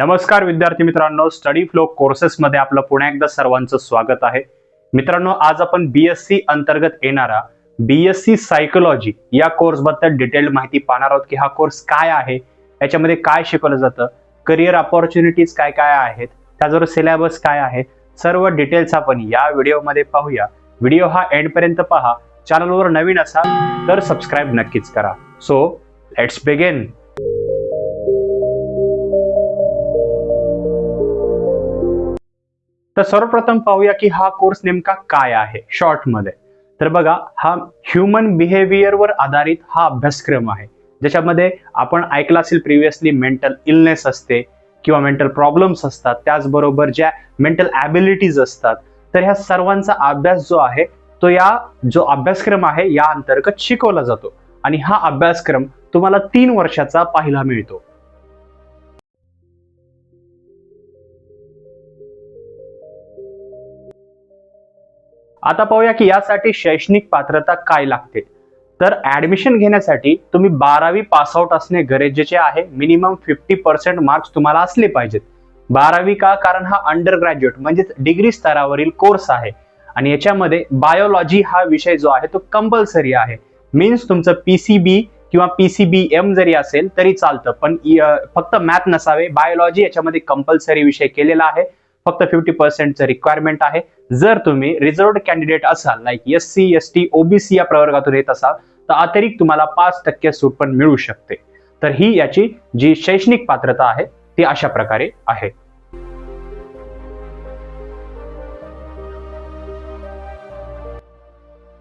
नमस्कार विद्यार्थी मित्रांनो, स्टडी फ्लो कोर्सेस मध्ये आपलं पुन्हा एकदा सर्वांचं स्वागत आहे. मित्रांनो, आज आपण बीएससी अंतर्गत येणारा बीएससी सायकोलॉजी या कोर्स बद्दल डिटेल्ड माहिती पाहणार आहोत की हा कोर्स काय आहे, याच्यामध्ये काय शिकवलं जातं, करिअर अपॉर्च्युनिटीज काय काय आहेत, त्याचबरोबर सिलेबस काय आहे, सर्व डिटेल्स आपण या व्हिडिओमध्ये पाहूया. व्हिडिओ हा एंड पर्यंत पहा. चॅनलवर नवीन असाल तर सबस्क्राईब नक्कीच करा. So let's begin. तर सर्वप्रथम पाहूया की हा कोर्स नेमका काय आहे शॉर्ट मध्ये. तर बघा, हा ह्यूमन बिहेवियरवर आधारित हा अभ्यासक्रम आहे, ज्याच्यामध्ये आपण ऐकलं असेल प्रिव्हियसली मेंटल इलनेस असते किंवा मेंटल प्रॉब्लेम्स असतात, त्याचबरोबर ज्या मेंटल ॲबिलिटीज असतात. तर ह्या सर्वांचा अभ्यास जो आहे तो या जो अभ्यासक्रम आहे या अंतर्गत शिकवला जातो आणि हा अभ्यासक्रम तुम्हाला 3 वर्षाचा पाहायला मिळतो. आता पाहूया की यासाठी शैक्षणिक पात्रता काय लागते. तर ऍडमिशन घेण्यासाठी तुम्ही 12वी पास आउट असणे गरजेचे आहे. मिनिमम 50% मार्क्स तुम्हाला असले पाहिजेत. 12वी का? कारण हा अंडर ग्रॅज्युएट म्हणजेच डिग्री स्तरावरील कोर्स आहे आणि याच्यामध्ये बायोलॉजी हा विषय जो आहे तो कंपल्सरी आहे. मीन्स तुमचं पीसीबी किंवा पीसीबीएम जरी असेल तरी चालतं, पण फक्त मॅथ नसावे. बायोलॉजी याच्यामध्ये कंपल्सरी विषय केलेला आहे. फक्त 50% रिक्वायरमेंट आहे. जर तुम्ही रिझर्व्ड कॅन्डिडेट असाल, लाईक एससी, एसटी, ओबीसी या प्रवर्गातून येत असाल तर अतिरिक्त तुम्हाला 5% सूट पण मिळू शकते. तर ही याची जी शैक्षणिक पात्रता आहे ती अशा प्रकारे आहे.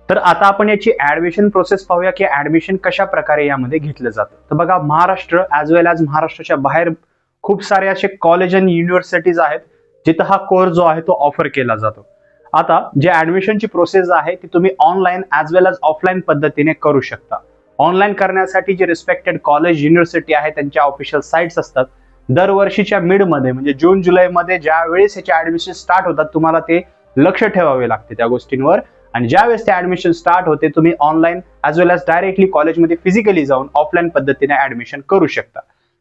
तर आता आपण याची ऍडमिशन प्रोसेस पाहूया की ऍडमिशन कशा प्रकारे यामध्ये घेतलं जातं. तर बघा, महाराष्ट्र ऍज वेल ऍज महाराष्ट्राच्या बाहेर खूप सारे असे कॉलेज आणि युनिव्हर्सिटीज आहेत जिथं हा कोर्स जो आहे तो ऑफर केला जातो. आता जे ऍडमिशनची प्रोसेस आहे ती तुम्ही ऑनलाईन ऍज वेल ऍज ऑफलाईन पद्धतीने करू शकता. ऑनलाईन करण्यासाठी जे रिस्पेक्टेड कॉलेज युनिव्हर्सिटी आहे त्यांच्या ऑफिशियल साइट्स असतात. दरवर्षीच्या मिडमध्ये म्हणजे जून जुलैमध्ये ज्या वेळेस याचे ऍडमिशन स्टार्ट होतात तुम्हाला ते लक्ष ठेवावे लागते त्या गोष्टींवर. आणि ज्यावेळेस ते ऍडमिशन स्टार्ट होते तुम्ही ऑनलाईन ऍज वेल ऍज डायरेक्टली कॉलेजमध्ये फिजिकली जाऊन ऑफलाईन पद्धतीने ऍडमिशन करू शकता.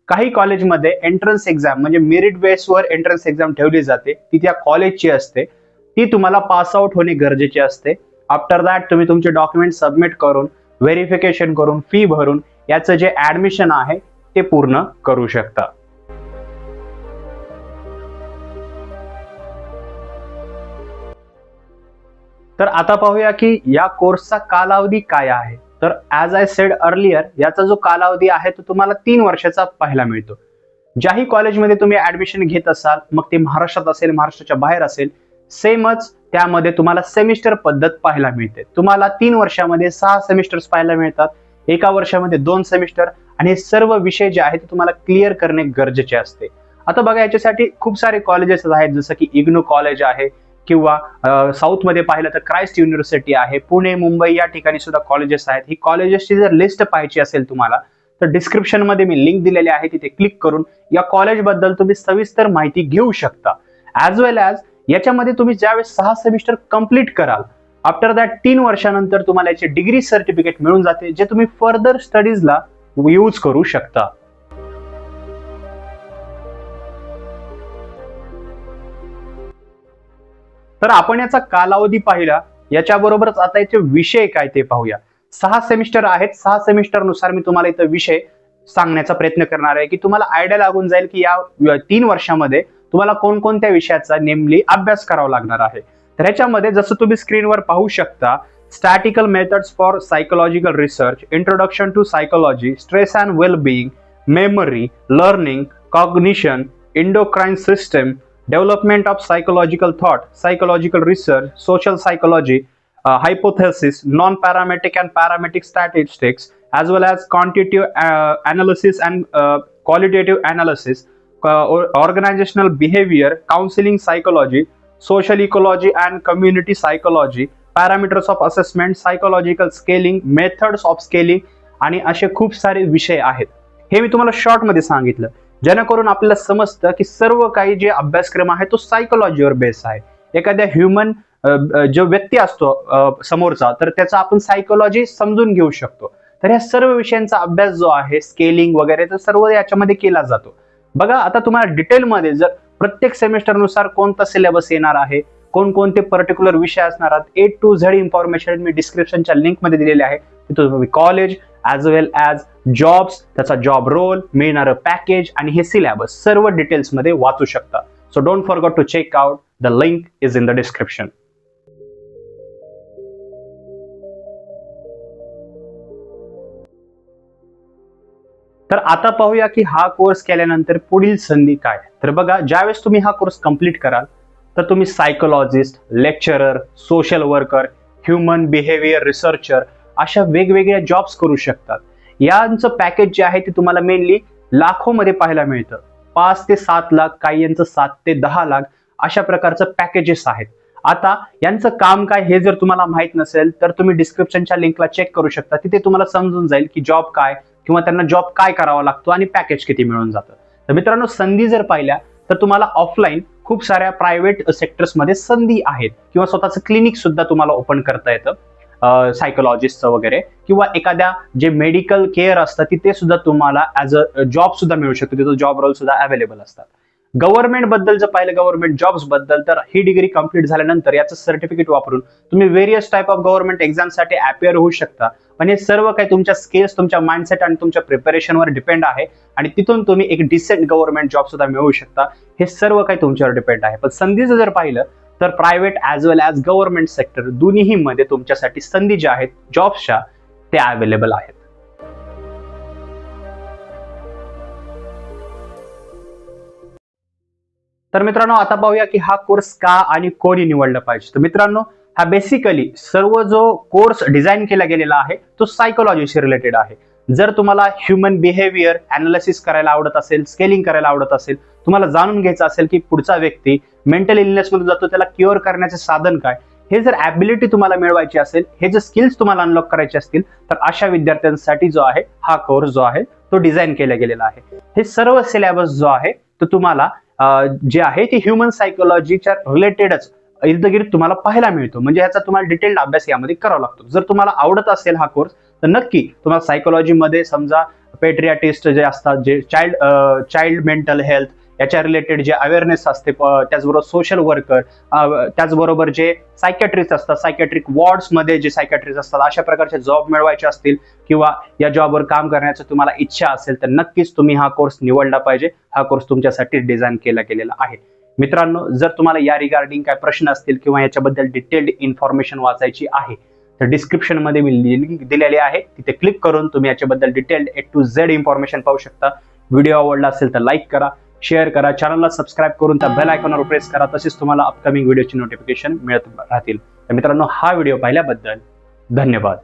काही कॉलेजमध्ये एंट्रन्स एक्झाम म्हणजे मेरिट बेसवर एंट्रन्स एक्झाम ठेवली जाते, ती त्या कॉलेजची असते. ती तुम्हाला पास आउट होणे गरजेचे असते. आफ्टर दॅट तुम्ही तुमचे डॉक्युमेंट सबमिट करून व्हेरिफिकेशन करून फी भरून याचं जे ऍडमिशन आहे ते पूर्ण करू शकता. तर आता पाहूया की या कोर्सचा कालावधी काय आहे. तर ऍज आय सेड अर्लियर, याचा जो कालावधी आहे तो तुम्हाला 3 वर्षाचा पाहायला मिळतो. ज्याही कॉलेजमध्ये तुम्ही ऍडमिशन घेत असाल, मग ते महाराष्ट्रात असेल महाराष्ट्राच्या बाहेर असेल, सेमच त्यामध्ये तुम्हाला सेमिस्टर पद्धत पाहायला मिळते. तुम्हाला 3 वर्षामध्ये 6 सेमिस्टर्स पाहायला मिळतात, एका वर्षामध्ये 2 सेमिस्टर, आणि हे सर्व विषय जे आहेत ते तुम्हाला क्लिअर करणे गरजेचे असते. आता बघा, याच्यासाठी खूप सारे कॉलेजेस आहेत, जसं की इग्नू कॉलेज आहे किंवा साऊथ मध्ये पाहिलं तर क्राइस्ट युनिव्हर्सिटी आहे. पुणे, मुंबई या ठिकाणी सुद्धा कॉलेजेस आहेत. ही कॉलेजेसची जर लिस्ट पाहायची असेल तुम्हाला तर डिस्क्रिप्शन मध्ये मी लिंक दिलेली आहे, तिथे क्लिक करून या कॉलेज बद्दल तुम्ही सविस्तर माहिती घेऊ शकता. ऍज वेल ऍज याच्यामध्ये तुम्ही ज्यावेळेस 6 सेमिस्टर कंप्लीट कराल, आफ्टर दॅट 3 वर्षानंतर तुम्हाला याचे डिग्री सर्टिफिकेट मिळून जाते, जे तुम्ही फर्दर स्टडीजला यूज करू शकता. तर आपण याचा कालावधी पाहिला, याच्याबरोबरच आता याचे विषय काय ते पाहूया. 6 सेमिस्टर आहेत. 6 सेमिस्टर नुसार मी तुम्हाला इथं विषय सांगण्याचा प्रयत्न करणार आहे की तुम्हाला आयडिया लागून जाईल की या 3 वर्षामध्ये तुम्हाला कोणकोणत्या विषयाचा नेमली अभ्यास करावा लागणार आहे. तर ह्याच्यामध्ये जसं तुम्ही स्क्रीनवर पाहू शकता, statistical methods for psychological research, introduction to psychology, stress and well being, memory, learning, cognition, endocrine system, development of psychological thought, psychological research, social psychology, hypothesis, non-parametric and parametric statistics, as well as quantitative analysis and qualitative analysis, organizational behavior, counseling psychology, social ecology and community psychology, parameters of assessment, psychological scaling, methods of scaling, आणि असे खूप सारे विषय आहेत. हे मी तुम्हाला short मध्ये सांगितलं जेणेकरून आपल्याला समजतं की सर्व काही जे अभ्यासक्रम आहे तो सायकोलॉजीवर बेस आहे. एखाद्या ह्युमन जो व्यक्ती असतो समोरचा, तर त्याचा आपण सायकोलॉजी समजून घेऊ शकतो. तर या सर्व विषयांचा अभ्यास जो आहे, स्केलिंग वगैरे, तर सर्व याच्यामध्ये केला जातो. बघा आता तुम्हाला डिटेलमध्ये जर प्रत्येक सेमिस्टरनुसार कोणता सिलेबस येणार आहे, कोणकोणते पर्टिक्युलर विषय असणार आहेत, A to Z इन्फॉर्मेशन मी डिस्क्रिप्शनच्या लिंकमध्ये दिलेली आहे. तिथून तुम्ही college as well as jobs, त्याचा जॉब रोल, मिळणारं पॅकेज आणि हे सिलेबस सर्व डिटेल्समध्ये वाचू शकता. So don't forget to check out. The link is in the description. तर आता पाहूया की हा कोर्स केल्यानंतर पुढील संधी काय. तर बघा, ज्यावेळेस तुम्ही हा कोर्स कंप्लीट कराल तर तुम्ही psychologist, lecturer, social worker, human behaviour researcher अशा वेगवेगळ्या जॉब्स करू शकतात. यांचं पॅकेज जे आहे ते तुम्हाला मेनली लाखोमध्ये पाहायला मिळतं. 5 ते 7 लाख, काही यांचं 7 ते 10 लाख अशा प्रकारचं पॅकेजेस आहेत. आता यांचं काम काय हे जर तुम्हाला माहित नसेल तर तुम्ही डिस्क्रिप्शनच्या लिंकला चेक करू शकता. तिथे तुम्हाला समजून जाईल की जॉब काय किंवा त्यांना जॉब काय करावा लागतो आणि पॅकेज किती मिळून जातं. तर मित्रांनो, संधी जर पाहिल्या तर तुम्हाला ऑफलाईन खूप साऱ्या प्रायव्हेट सेक्टर्समध्ये संधी आहेत किंवा स्वतःचं क्लिनिक सुद्धा तुम्हाला ओपन करता येतं, सायकोलॉजिस्टचं वगैरे, किंवा एखाद्या जे मेडिकल केअर असतं तिथे सुद्धा तुम्हाला ॲज अ जॉब सुद्धा मिळू शकतो. तिथं जॉब रोल सुद्धा अवेलेबल असतात. गव्हर्नमेंट बद्दल जर पाहिलं, गव्हर्नमेंट जॉब्स बद्दल, तर ही डिग्री कंप्लीट झाल्यानंतर याचं सर्टिफिकेट वापरून तुम्ही व्हेरियस टाइप ऑफ गव्हर्नमेंट एक्झामसाठी अपिअर होऊ शकता. पण हे सर्व काही तुमच्या स्किल्स, तुमच्या माइंडसेट आणि तुमच्या प्रिपरेशनवर डिपेंड आहे आणि तिथून तुम्ही एक डिसेंट गव्हर्नमेंट जॉब सुद्धा मिळवू शकता. हे सर्व काही तुमच्यावर डिपेंड आहे. पण संधीचं जर पाहिलं तर private as well as government sector दोन्हीही मध्ये तुमच्यासाठी संधी ज्या आहेत जॉब्सच्या त्या अवेलेबल आहेत. तर मित्रांनो, आता पाहूया की हा कोर्स का आणि कोणी निवडला पाहिजे. तर मित्रांनो, हा बेसिकली सर्व जो कोर्स डिझाईन केला गेलेला आहे तो सायकोलॉजीशी रिलेटेड आहे. जर तुम्हाला ह्युमन बिहेवियर अनालिसिस करायला आवडत असेल, स्केलिंग करायला आवडत असेल, तुम्हाला जाणून घ्यायचं असेल की पुढचा व्यक्ती मेंटल इलनेसमध्ये जातो त्याला क्युअर करण्याचे साधन काय, हे जर ॲबिलिटी तुम्हाला मिळवायची असेल, हे जर स्किल्स तुम्हाला अनलॉक करायचे असतील, तर अशा विद्यार्थ्यांसाठी जो आहे हा कोर्स जो आहे तो डिझाईन केला गेलेला आहे. हे सर्व सिलेबस जो आहे तो तुम्हाला जे आहे ते ह्युमन सायकोलॉजीच्या रिलेटेडच इर्दगिर्द तुम्हाला पाहायला मिळतो. म्हणजे ह्याचा तुम्हाला डिटेल्ड अभ्यास यामध्ये करावा लागतो. जर तुम्हाला आवडत असेल हा कोर्स तर नक्की तुम्हाला सायकोलॉजीमध्ये समजा पेट्रियाटिस्ट जे असतात, जे चाइल्ड मेंटल हेल्थ याच्या रिलेटेड जे अवेअरनेस असते, त्याचबरोबर सोशल वर्कर, त्याचबरोबर जे सायकॅट्रिस्ट असतात, सायकॅट्रिक वॉर्ड्समध्ये जे सायकॅट्रिस्ट असतात, अशा प्रकारचे जॉब मिळवायचे असतील किंवा या जॉबवर काम करण्याचं तुम्हाला इच्छा असेल तर नक्कीच तुम्ही हा कोर्स निवडला पाहिजे. हा कोर्स तुमच्यासाठी डिझाईन केला गेलेला आहे. मित्रांनो, जर तुम्हाला या रिगार्डिंग काय प्रश्न असतील किंवा याच्याबद्दल डिटेल्ड इन्फॉर्मेशन वाचायची आहे तर डिस्क्रिप्शन मध्ये मी लिंक दिलेली आहे, तिथे क्लिक करून तुम्ही याच्याबद्दल detailed A to Z information पाहू शकता. व्हिडिओ आवडला असेल तर लाईक करा, शेअर करा, चॅनलला सबस्क्राईब करून त्या बेल आयकॉनवर प्रेस करा. तसेच तुम्हाला अपकमिंग व्हिडिओची नोटिफिकेशन मिळत राहतील. तर मित्रांनो, हा व्हिडिओ पाहिल्याबद्दल धन्यवाद.